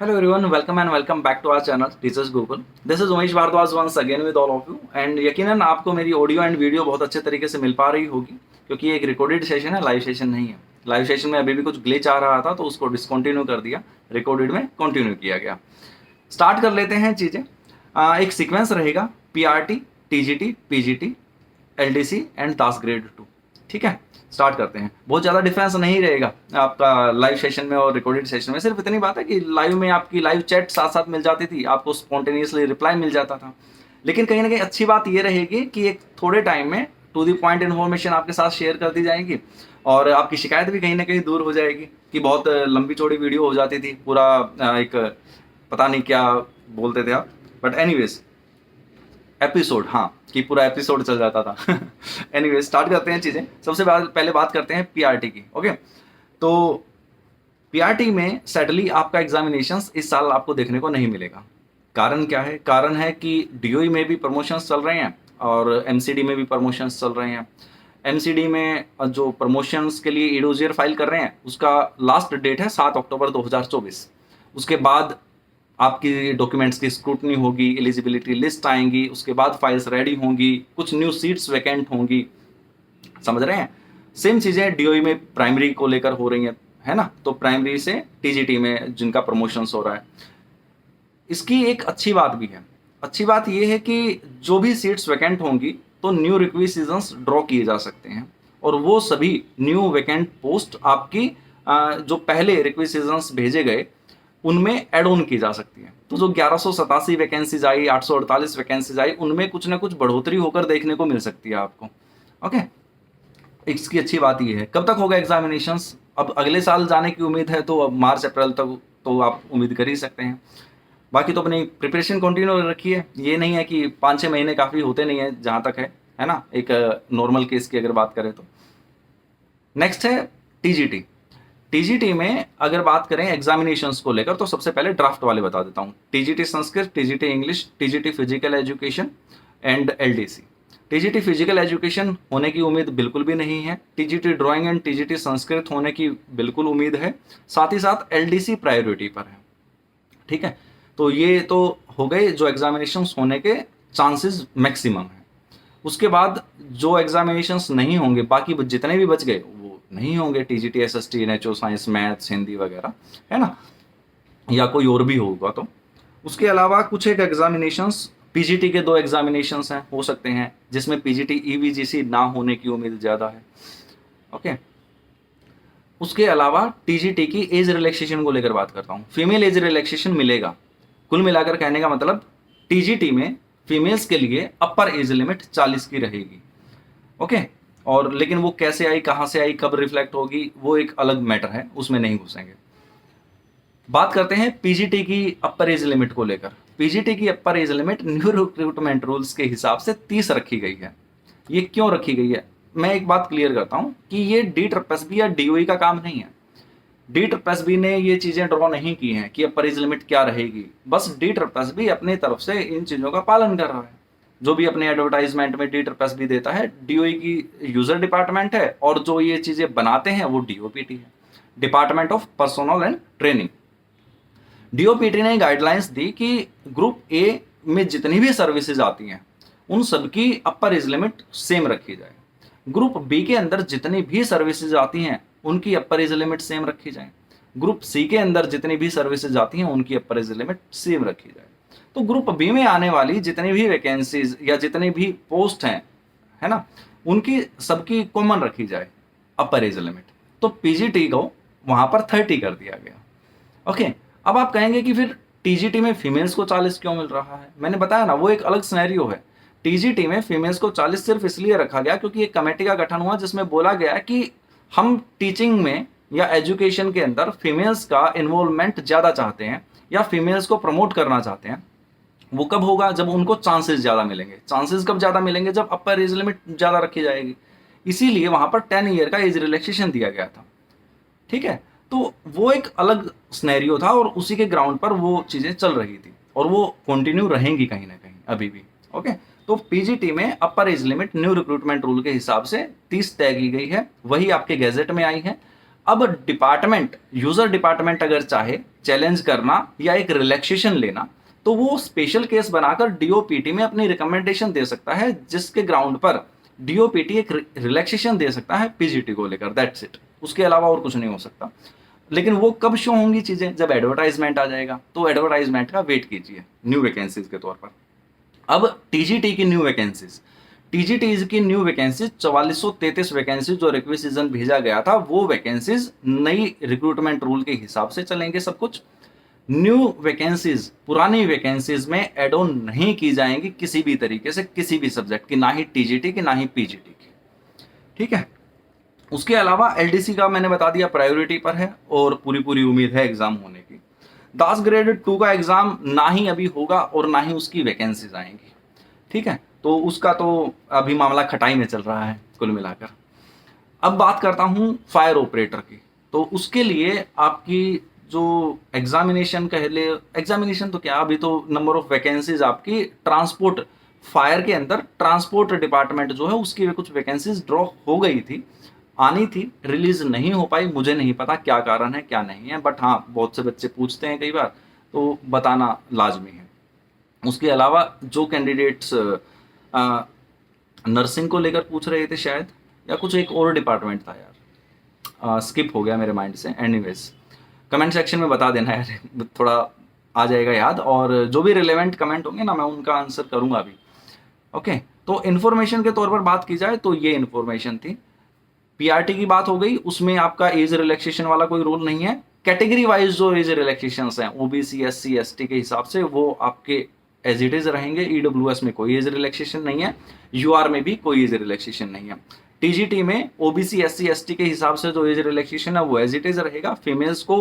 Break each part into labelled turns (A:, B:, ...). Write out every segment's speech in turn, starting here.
A: Hello everyone, welcome and welcome back to our channel Teachers Google. This is Umesh Bhardwaj once again with all of you and यकीनन आपको मेरी audio and video बहुत अच्छे तरीके से मिल पा रही होगी क्योंकि ये एक रिकॉर्डेड सेशन है, लाइव सेशन नहीं है। लाइव सेशन में अभी भी कुछ ग्लिच आ रहा था तो उसको डिसकंटिन्यू कर दिया, रिकॉर्डेड में कंटिन्यू किया गया। स्टार्ट कर लेते हैं चीज़ें। एक सीक्वेंस रहेगा PRT, TGT, PGT, LDC and Das grade 2। ठीक है, स्टार्ट करते हैं। बहुत ज़्यादा डिफरेंस नहीं रहेगा आपका लाइव सेशन में और रिकॉर्डेड सेशन में। सिर्फ इतनी बात है कि लाइव में आपकी लाइव चैट साथ साथ मिल जाती थी, आपको स्पॉन्टेनियसली रिप्लाई मिल जाता था। लेकिन कहीं ना कहीं अच्छी बात ये रहेगी कि एक थोड़े टाइम में टू द पॉइंट इन्फॉर्मेशन आपके साथ शेयर कर दी जाएगी और आपकी शिकायत भी कहीं ना कहीं दूर हो जाएगी कि बहुत लंबी चौड़ी वीडियो हो जाती थी, पूरा एक पता नहीं क्या बोलते थे आप, बट एनीवेज एपिसोड, हाँ, कि पूरा एपिसोड चल जाता था। एनीवे स्टार्ट करते हैं चीज़ें। सबसे पहले बात करते हैं पीआरटी की। ओके, तो पीआरटी में सैडली आपका एग्जामिनेशंस इस साल आपको देखने को नहीं मिलेगा। कारण क्या है? कारण है कि डीओई में भी प्रमोशंस चल रहे हैं और एमसीडी में भी प्रमोशंस चल रहे हैं। एमसीडी में जो प्रमोशंस के लिए ईडोजियर फाइल कर रहे हैं उसका लास्ट डेट है 7 अक्टूबर 2024। उसके बाद आपकी डॉक्यूमेंट्स की स्क्रूटनी होगी, एलिजिबिलिटी लिस्ट आएंगी, उसके बाद फाइल्स रेडी होंगी, कुछ न्यू सीट्स वैकेंट होंगी। समझ रहे हैं? सेम चीज़ें डीओई में प्राइमरी को लेकर हो रही हैं, है ना? तो प्राइमरी से टीजीटी में जिनका प्रमोशंस हो रहा है, इसकी एक अच्छी बात भी है। अच्छी बात यह है कि जो भी सीट्स वैकेंट होंगी तो न्यू रिक्विजिशंस ड्रॉ किए जा सकते हैं और वो सभी न्यू वैकेंट पोस्ट आपकी जो पहले रिक्विजिशंस भेजे गए उनमें एड ऑन की जा सकती है। तो जो 1187 वैकेंसीज आई, 848 वैकेंसीज आई, उनमें कुछ ना कुछ बढ़ोतरी होकर देखने को मिल सकती है आपको। ओके, इसकी अच्छी बात ये है। कब तक होगा एग्जामिनेशंस? अब अगले साल जाने की उम्मीद है तो अब मार्च अप्रैल तक तो आप उम्मीद कर ही सकते हैं। बाकी तो अपनी प्रिपरेशन कंटिन्यू रखिए। ये नहीं है कि 5-6 महीने काफ़ी होते नहीं है, जहाँ तक है ना, एक नॉर्मल केस की अगर बात करें तो। नेक्स्ट है टीजीटी। टीजीटी में अगर बात करें एग्जामिनेशंस को लेकर तो सबसे पहले ड्राफ्ट वाले बता देता हूँ। TGT Sanskrit, TGT English, TGT physical education and LDC. TGT physical education होने की उम्मीद बिल्कुल भी नहीं है। TGT drawing and TGT Sanskrit होने की बिल्कुल उम्मीद है। साथ ही साथ एलडीसी प्रायोरिटी पर है। ठीक है, तो ये तो हो गए जो एग्जामिनेशंस होने के चांसेस मैक्सिमम है। उसके बाद जो एग्जामिनेशंस नहीं होंगे, बाकी जितने भी बच गए वो नहीं होंगे। टीजीटी, एसएसटी, नेचो साइंस, मैथ्स, हिंदी वगैरह, है ना, या कोई और भी होगा तो। उसके अलावा कुछ एक एग्जामिनेशंस, पीजीटी के 2 एग्जामिनेशंस हैं, हो सकते हैं, जिसमें पीजीटी ईवीजीसी ना होने की उम्मीद ज़्यादा है। ओके, उसके अलावा टीजीटी की एज रिलैक्सेशन को लेकर बात करता हूँ। फीमेल एज रिलैक्सेशन मिलेगा। कुल मिलाकर कहने का मतलब टीजीटी में फीमेल्स के लिए अपर एज लिमिट 40 की रहेगी। ओके, और लेकिन वो कैसे आई, कहाँ से आई, कब रिफ्लेक्ट होगी, वो एक अलग मैटर है, उसमें नहीं घुसेंगे। बात करते हैं पीजीटी की अपर एज लिमिट को लेकर। पीजीटी की अपर age limit new recruitment rules के हिसाब से 30 रखी गई है। ये क्यों रखी गई है? मैं एक बात क्लियर करता हूँ कि ये DSSB या डीओई का काम नहीं है। DSSB ने ये चीज़ें ड्रॉ नहीं की हैं कि अपर एज लिमिट क्या रहेगी। बस DSSB अपनी तरफ से इन चीज़ों का पालन कर रहा है। जो भी अपने एडवर्टाइजमेंट में DSSB देता है, डीओई की यूजर डिपार्टमेंट है और जो ये चीज़ें बनाते हैं वो डीओपीटी है, department of personnel and training. DOPT ने गाइडलाइंस दी कि ग्रुप ए में जितनी भी सर्विसेज आती हैं उन सबकी अपर एज लिमिट सेम रखी जाए। ग्रुप बी के अंदर जितनी भी सर्विसेज आती हैं उनकी अपर एज लिमिट सेम रखी जाए। ग्रुप सी के अंदर जितनी भी सर्विसेज आती हैं उनकी अपर एज लिमिट सेम रखी जाए। तो ग्रुप बी में आने वाली जितनी भी वैकेंसीज या जितनी भी पोस्ट हैं, है ना, उनकी सबकी कॉमन रखी जाए अपर एज लिमिट। तो पीजीटी को वहां पर 30 कर दिया गया। ओके, अब आप कहेंगे कि फिर टीजीटी में फीमेल्स को 40 क्यों मिल रहा है? मैंने बताया ना, वो एक अलग सिनेरियो है। टीजीटी में फीमेल्स को 40 सिर्फ इसलिए रखा गया क्योंकि एक कमेटी का गठन हुआ जिसमें बोला गया कि हम टीचिंग में या एजुकेशन के अंदर फीमेल्स का इन्वॉल्वमेंट ज़्यादा चाहते हैं या फीमेल्स को प्रमोट करना चाहते हैं। वो कब होगा? जब उनको चांसेस ज़्यादा मिलेंगे। चांसेस कब ज़्यादा मिलेंगे? जब अपर एज लिमिट ज़्यादा रखी जाएगी। इसीलिए वहाँ पर 10 ईयर का एज रिलैक्सेशन दिया गया था। ठीक है, तो वो एक अलग स्नैरियो था और उसी के ग्राउंड पर वो चीज़ें चल रही थी और वो कंटिन्यू रहेंगी कहीं ना कहीं अभी भी। ओके, तो पीजीटी में अपर age limit new recruitment rule के हिसाब से 30 तय की गई है, वही आपके गैजेट में आई है। अब डिपार्टमेंट, यूजर डिपार्टमेंट अगर चाहे चैलेंज करना या एक रिलैक्सेशन लेना, तो वो स्पेशल केस बनाकर डीओपीटी में अपनी रिकमेंडेशन दे सकता है, जिसके ग्राउंड पर डीओपीटी एक रिलैक्सेशन दे सकता है पीजीटी को लेकर, दैट्स इट। उसके अलावा और कुछ नहीं हो सकता। लेकिन वो कब शो होंगी चीजें, जब एडवर्टाइजमेंट आ जाएगा, तो एडवर्टाइजमेंट का वेट कीजिए न्यू वैकेंसीज के तौर पर। अब टीजीटी की न्यू वैकेंसीज, टीजीटी की न्यू वैकेंसीज 4433 वैकेंसीज जो रिक्वेजिशन भेजा गया था, वो वैकेंसीज नई रिक्रूटमेंट रूल के हिसाब से चलेंगे सब कुछ। न्यू वैकेंसीज पुरानी वैकेंसीज में एड ऑन नहीं की जाएंगी किसी भी तरीके से, किसी भी सब्जेक्ट की, ना ही टीजीटी की ना ही पीजीटी की, ठीक है। उसके अलावा एलडीसी का मैंने बता दिया प्रायोरिटी पर है और पूरी पूरी उम्मीद है एग्जाम होने की। दास ग्रेड 2 का एग्जाम ना ही अभी होगा और ना ही उसकी वैकेंसीज आएंगी, ठीक है। तो उसका तो अभी मामला खटाई में चल रहा है कुल मिलाकर। अब बात करता हूं फायर ऑपरेटर की। तो उसके लिए आपकी जो एग्जामिनेशन कह ले, एग्जामिनेशन तो क्या, अभी तो नंबर ऑफ वैकेंसीज आपकी ट्रांसपोर्ट, फायर के अंदर ट्रांसपोर्ट डिपार्टमेंट जो है उसकी कुछ वैकेंसीज ड्रॉ हो गई थी, आनी थी, रिलीज नहीं हो पाई। मुझे नहीं पता क्या कारण है क्या नहीं है, बट हाँ बहुत से बच्चे पूछते हैं कई बार, तो बताना लाजमी है। उसके अलावा जो कैंडिडेट्स नर्सिंग को लेकर पूछ रहे थे शायद, या कुछ एक और डिपार्टमेंट था यार, स्किप हो गया मेरे माइंड से। एनीवेज कमेंट सेक्शन में बता देना यार, थोड़ा आ जाएगा याद, और जो भी रिलेवेंट कमेंट होंगे ना मैं उनका आंसर करूंगा अभी, ओके। तो इन्फॉर्मेशन के तौर पर बात की जाए तो ये इन्फॉर्मेशन थी। पीआरटी की बात हो गई, उसमें आपका एज रिलैक्सेशन वाला कोई रूल नहीं है। कैटेगरी वाइज जो एज रिलैक्सेशन हैं ओबीसी एससी एसटी के हिसाब से वो आपके एज इट इज रहेंगे। ईडब्ल्यूएस में कोई एज रिलैक्सेशन नहीं है, यूआर में भी कोई एज रिलैक्सेशन नहीं है। टीजीटी में ओबीसी एससी एसटी के हिसाब से जो एज रिलैक्सेशन है वो एज इट इज रहेगा। फीमेल्स को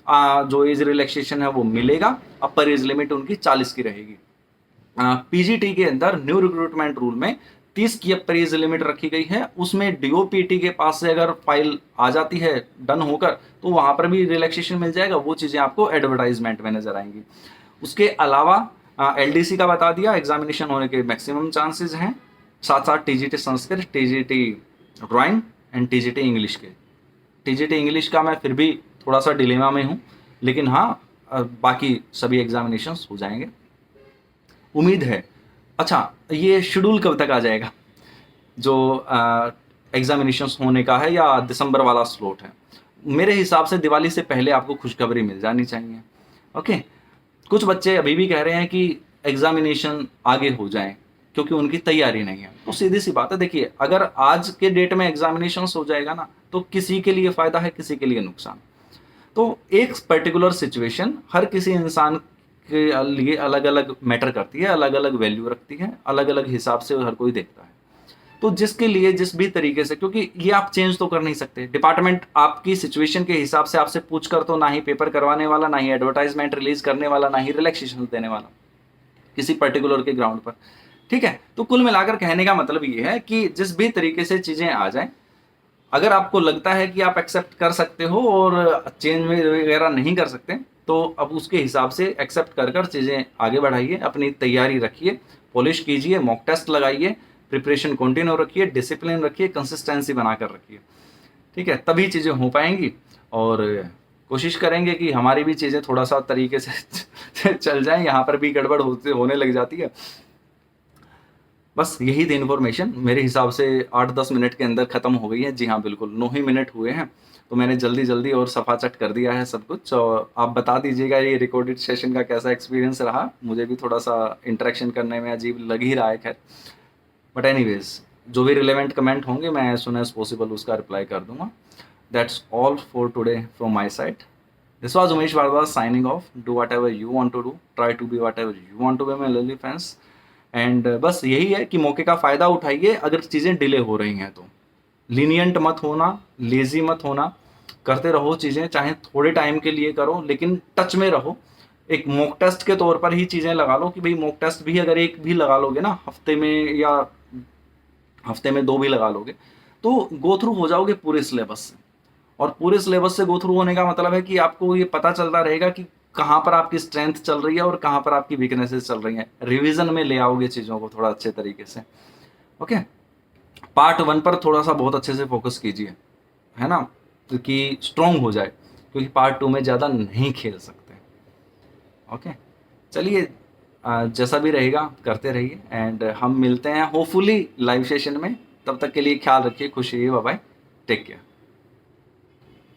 A: जो एज रिलैक्सेशन है वो मिलेगा, अपर एज लिमिट उनकी 40 की रहेगी। पीजीटी के अंदर न्यू रिक्रूटमेंट रूल में 30 की अपर एज लिमिट रखी गई है। उसमें डीओपीटी के पास से अगर फाइल आ जाती है डन होकर, तो वहां पर भी रिलैक्सेशन मिल जाएगा। वो चीजें आपको एडवर्टाइजमेंट में नजर आएंगी। उसके अलावा एलडीसी का बता दिया, एग्जामिनेशन होने के मैक्सिमम चांसेस हैं। साथ साथ TGT Sanskrit, TGT drawing and TGT English के। टीजीटी इंग्लिश का मैं फिर भी थोड़ा सा डिलेमा में हूँ, लेकिन हाँ बाकी सभी एग्जामिनेशंस हो जाएंगे, उम्मीद है। अच्छा, ये शेड्यूल कब तक आ जाएगा जो एग्जामिनेशंस होने का है, या दिसंबर वाला स्लॉट है? मेरे हिसाब से दिवाली से पहले आपको खुशखबरी मिल जानी चाहिए, ओके। कुछ बच्चे अभी भी कह रहे हैं कि एग्जामिनेशन आगे हो जाए क्योंकि उनकी तैयारी नहीं है। तो सीधी सी बात है, देखिए अगर आज के डेट में एग्जामिनेशन हो जाएगा ना, तो किसी के लिए फायदा है किसी के लिए नुकसान। तो एक पर्टिकुलर सिचुएशन हर किसी इंसान के लिए अलग अलग मैटर करती है, अलग अलग वैल्यू रखती है, अलग अलग हिसाब से हर कोई देखता है। तो जिसके लिए जिस भी तरीके से, क्योंकि ये आप चेंज तो कर नहीं सकते, डिपार्टमेंट आपकी सिचुएशन के हिसाब से आपसे पूछ कर तो ना ही पेपर करवाने वाला, ना ही एडवर्टाइजमेंट रिलीज करने वाला, ना ही रिलैक्सेशन देने वाला किसी पर्टिकुलर के ग्राउंड पर, ठीक है। तो कुल मिलाकर कहने का मतलब ये है कि जिस भी तरीके से चीजें आ जाएं, अगर आपको लगता है कि आप एक्सेप्ट कर सकते हो और चेंज वगैरह नहीं कर सकते, तो अब उसके हिसाब से एक्सेप्ट कर कर चीज़ें आगे बढ़ाइए, अपनी तैयारी रखिए, पॉलिश कीजिए, मॉक टेस्ट लगाइए, प्रिपरेशन कंटिन्यू रखिए, डिसिप्लिन रखिए, कंसिस्टेंसी बनाकर रखिए, ठीक है। तभी चीज़ें हो पाएंगी। और कोशिश करेंगे कि हमारी भी चीज़ें थोड़ा सा तरीके से चल जाएं, यहाँ पर भी गड़बड़ होने लग जाती है। बस यही थी इन्फॉर्मेशन, मेरे हिसाब से 8-10 मिनट के अंदर ख़त्म हो गई है। जी हाँ बिल्कुल, 9 ही मिनट हुए हैं, तो मैंने जल्दी जल्दी और सफाचट कर दिया है सब कुछ। और आप बता दीजिएगा ये रिकॉर्डेड सेशन का कैसा एक्सपीरियंस रहा। मुझे भी थोड़ा सा इंटरेक्शन करने में अजीब लग ही रहा है, खैर। बट एनीवेज, जो भी रिलेवेंट कमेंट होंगे मैं एज सुन एज पॉसिबल उसका रिप्लाई कर दूंगा। That's all for today from my side. This was Umesh Bhardwaj signing off. Do whatever you want to do, try to be whatever you want to be my lovely friends. And बस यही है कि मौके का फ़ायदा उठाइए। अगर चीज़ें डिले हो रही हैं तो लीनियंट मत होना, लेज़ी मत होना, करते रहो चीज़ें, चाहे थोड़े टाइम के लिए करो लेकिन टच में रहो। एक मॉक टेस्ट के तौर पर ही चीज़ें लगा लो कि भाई मॉक टेस्ट भी अगर एक भी लगा लोगे ना हफ्ते में, या हफ्ते में 2 भी लगा लोगे, तो गो थ्रू हो जाओगे पूरे सिलेबस से। और पूरे सिलेबस से गो थ्रू होने का मतलब है कि आपको ये पता चलता रहेगा कि कहाँ पर आपकी स्ट्रेंथ चल रही है और कहाँ पर आपकी वीकनेसेस चल रही हैं। रिवीजन में ले आओगे चीज़ों को थोड़ा अच्छे तरीके से, ओके। पार्ट 1 पर थोड़ा सा बहुत अच्छे से फोकस कीजिए, है ना। कि स्ट्रॉन्ग हो जाए, क्योंकि पार्ट 2 में ज़्यादा नहीं खेल सकते। ओके, चलिए जैसा भी रहेगा करते रहिए, एंड हम मिलते हैं होपफुली लाइव सेशन में। तब तक के लिए ख्याल रखिए, खुश रहिए, बाय बाय, टेक केयर।